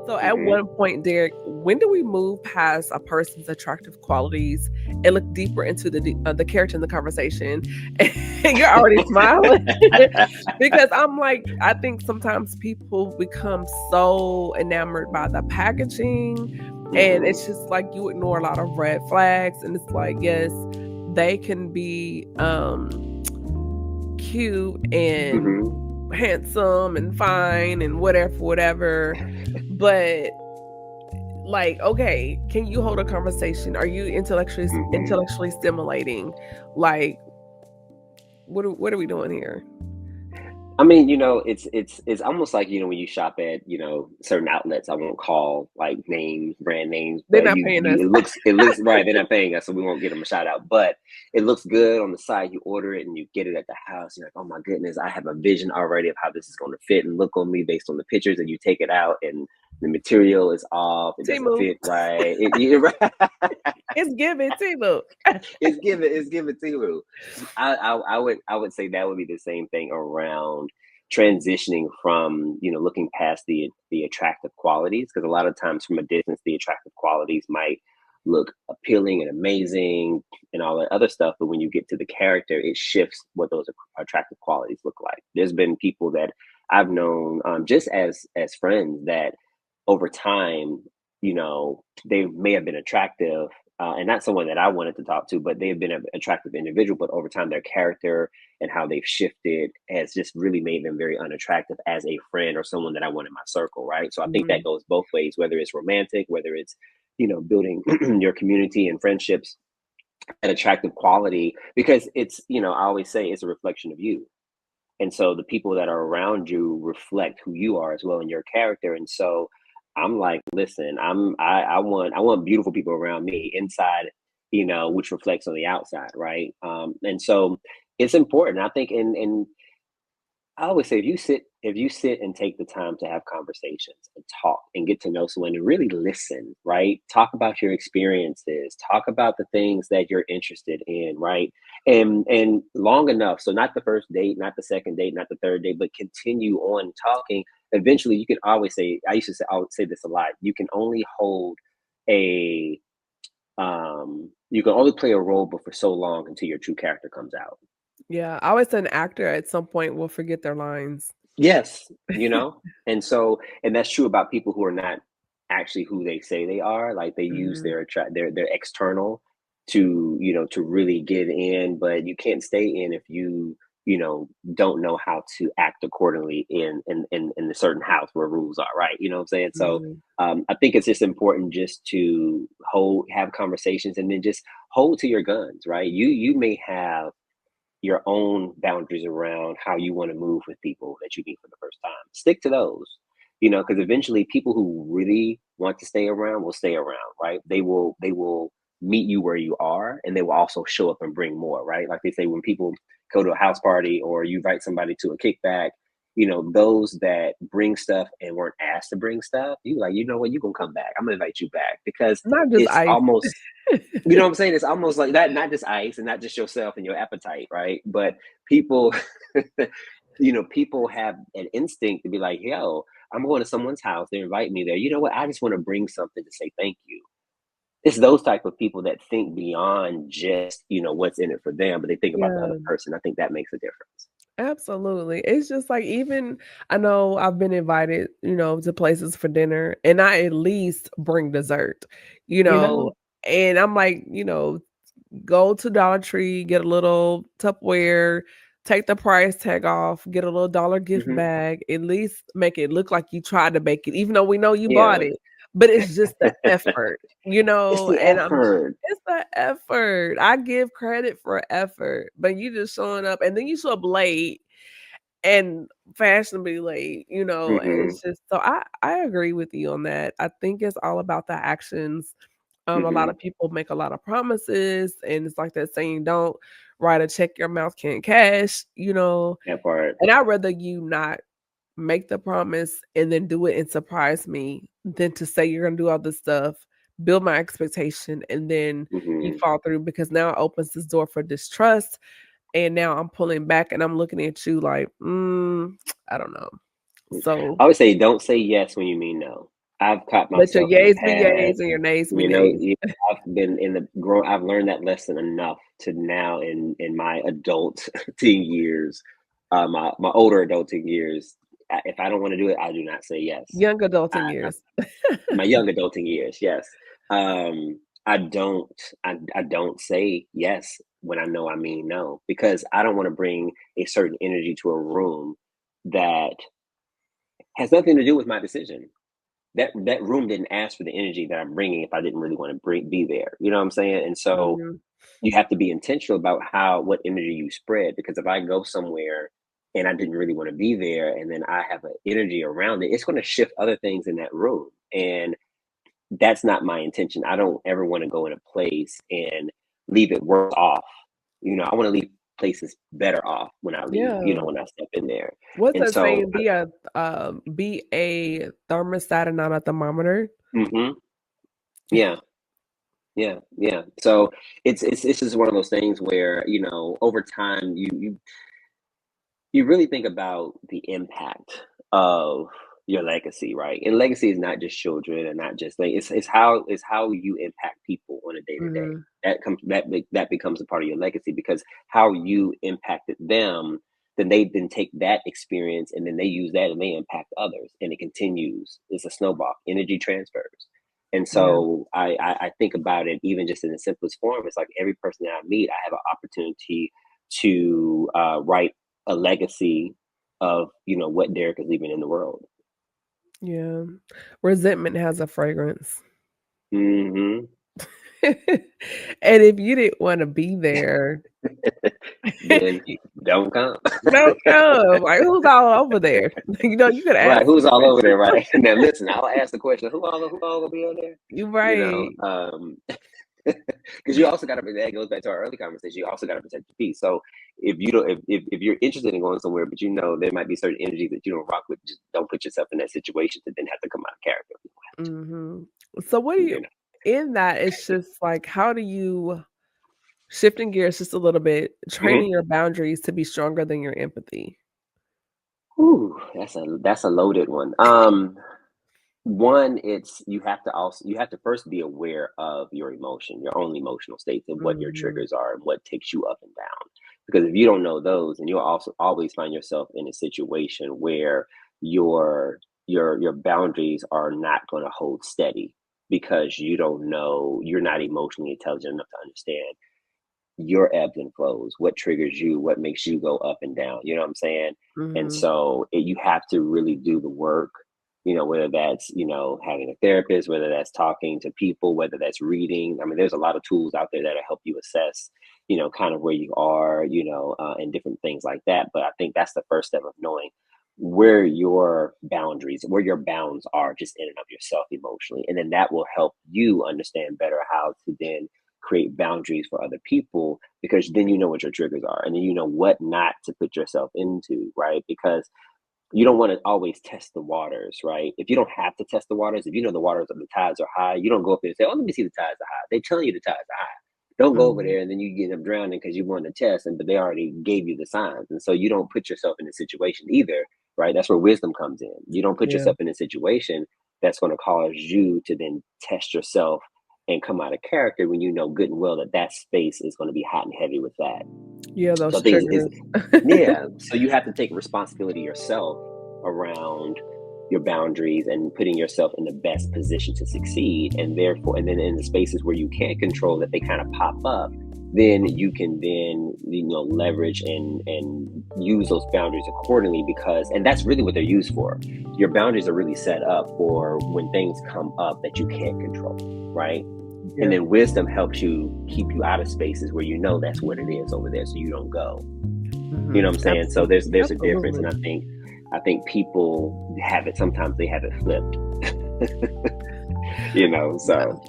So at one point, Derek, when do we move past a person's attractive qualities and look deeper into the character in the conversation? And you're already smiling because I'm like, I think sometimes people become so enamored by the packaging, and it's just like you ignore a lot of red flags, and it's like, yes, they can be cute and handsome and fine and whatever, but like, okay, can you hold a conversation? Are you intellectually stimulating? Like, what are we doing here? I mean, it's almost like, when you shop at, certain outlets. I won't call like names, brand names, They're but not paying us. it looks right. They're not paying us, so we won't get them a shout out. But it looks good on the site. You order it and you get it at the house. You're like, oh my goodness, I have a vision already of how this is going to fit and look on me based on the pictures. And you take it out and the material is off. It doesn't Timu. fit right. You're right. It's giving Timu. It's given Timu. I would say that would be the same thing around transitioning from, looking past the attractive qualities, because a lot of times from a distance the attractive qualities might look appealing and amazing and all that other stuff, but when you get to the character, it shifts what those attractive qualities look like. There's been people that I've known, just as friends, that over time, they may have been attractive, and not someone that I wanted to talk to, but they've been an attractive individual. But over time, their character and how they've shifted has just really made them very unattractive as a friend or someone that I want in my circle, right? So I think that goes both ways, whether it's romantic, whether it's, building your community and friendships, an attractive quality, because it's, I always say it's a reflection of you. And so the people that are around you reflect who you are as well in your character. And so I'm like, listen, I want beautiful people around me inside, which reflects on the outside, right? And so it's important, I think. And I always say, if you sit and take the time to have conversations and talk and get to know someone and really listen, right? Talk about your experiences, talk about the things that you're interested in, right? And long enough, so not the first date, not the second date, not the third date, but continue on talking. Eventually, you can always say, I would say this a lot. A you can only play a role, but for so long until your true character comes out. Yeah, I always say an actor at some point will forget their lines. Yes, and that's true about people who are not actually who they say they are. Like, they use Mhm. their external to really get in, but you can't stay in if don't know how to act accordingly in a certain house where rules are, right? You know what I'm saying? So Mhm. I think it's just important just to have conversations, and then just hold to your guns, right? You may have your own boundaries around how you want to move with people that you meet for the first time. Stick to those, because eventually people who really want to stay around will stay around, right? They will meet you where you are, and they will also show up and bring more, right? Like they say, when people go to a house party or you invite somebody to a kickback, those that bring stuff and weren't asked to bring stuff, you like, you know what, you're gonna come back. I'm gonna invite you back, because Not just it's ice. almost, you know what I'm saying? It's almost like that, not just ice and not just yourself and your appetite, right? But people, people have an instinct to be like, yo, I'm going to someone's house. They invite me there. You know what? I just want to bring something to say thank you. It's those type of people that think beyond just, what's in it for them, but they think about the other Yeah. person. I think that makes a difference. Absolutely. It's just like, even I know I've been invited, to places for dinner, and I at least bring dessert, you You know, know? and I'm like, go to Dollar Tree, get a little Tupperware, take the price tag off, get a little dollar gift Hmm. bag, at least make it look like you tried to make it, even though we know you bought Yeah. it. But it's just the effort, It's the and effort. it's the effort. I give credit for effort, but you just showing up, and then you show up late and fashionably late, and Hmm. it's just, so I agree with you on that. I think it's all about the actions. A lot Hmm. of people make a lot of promises, and it's like that saying, "Don't write a check your mouth can't cash." That part. And I'd rather you not make the promise and then do it and surprise me than to say you're gonna do all this stuff, build my expectation, and then you Hmm. fall through, because now it opens this door for distrust, and now I'm pulling back and I'm looking at you like, I don't know. So I would say, don't say yes when you mean no. I've caught Let your myself in the yays be past. yays and your nays be You know, nays. I've been in the grown. I've learned that lesson enough to now in my adult teen years, my older adulting years. If I don't want to do it, I do not say yes. Young adulting I, years. my young adulting years, yes. I don't. I don't say yes when I know I mean no because I don't want to bring a certain energy to a room that has nothing to do with my decision. That room didn't ask for the energy that I'm bringing if I didn't really want to be there. You know what I'm saying? And so Mhm. you have to be intentional about what energy you spread because if I go somewhere and I didn't really want to be there and then I have an energy around it, it's going to shift other things in that room. And that's not my intention. I don't ever want to go in a place and leave it worse off. You know, I want to leave places better off when I leave, Yeah. when I step in there. What's And that so, saying? Be a thermostat and not a thermometer. mhm, yeah, yeah, yeah. So it's just one of those things where, over time you really think about the impact of your legacy, right? And legacy is not just children and not just like it's how you impact people on a day to day. Mhm. That becomes a part of your legacy because how you impacted them, then they then take that experience and then they use that and they impact others and it continues. It's a snowball. Energy transfers. And Yeah. so I think about it even just in the simplest form. It's like every person that I meet, I have an opportunity to write a legacy of what Derek is leaving in the world. Yeah. Resentment has a fragrance. Hmm. And if you didn't wanna be there, Then don't come. don't come. Like, who's all over there? You could Right? ask Who's the all over there? question. Right now, listen. I'll ask the question. Who all gonna be on there? You're You know, right. because you also got to. That goes back to our early conversation. You also got to protect your peace. So if you don't, if you're interested in going somewhere, but there might be certain energies that you don't rock with, just don't put yourself in that situation to then have to come out of character. Mhm. So what do You you know. in that, it's just like, how do you shifting gears just a little bit, Mhm. training your boundaries to be stronger than your empathy? Whew, that's a loaded one. One, it's you have to first be aware of your emotion, your own emotional states, and what your Mhm. triggers are, and what takes you up and down. Because if you don't know those, then you'll also always find yourself in a situation where your boundaries are not going to hold steady because you don't know you're not emotionally intelligent enough to understand your ebbs and flows, what triggers you, what makes you go up and down. You know what I'm saying? And Mhm. so you have to really do the work, whether that's, having a therapist, whether that's talking to people, whether that's reading. I mean, there's a lot of tools out there that'll help you assess, kind of where you are, and different things like that. But I think that's the first step of knowing where your bounds are just in and of yourself emotionally. And then that will help you understand better how to then create boundaries for other people because then you know what your triggers are and then you know what not to put yourself into, right? Because you don't want to always test the waters, right? If you don't have to test the waters, if you know the waters of the tides are high, you don't go up there and say, "Oh, let me see the tides are high." They telling you the tides are high. Don't go over Mhm. there and then you get them drowning because you wanted to test, but they already gave you the signs, and so you don't put yourself in a situation either, right? That's where wisdom comes in. You don't put Yeah. yourself in a situation that's going to cause you to then test yourself and come out of character when you know good and well that that space is going to be hot and heavy with that. Yeah, So those I think is triggers. yeah. So you have to take responsibility yourself around your boundaries and putting yourself in the best position to succeed. And therefore, and then in the spaces where you can't control that they kind of pop up, then you can then, leverage and use those boundaries accordingly because, and that's really what they're used for. Your boundaries are really set up for when things come up that you can't control, right? And Yeah. then wisdom helps you keep you out of spaces where that's what it is over there, so you don't go. You know Mhm. what I'm saying? So there's a difference, and Absolutely. I think people have it. Sometimes they have it flipped. So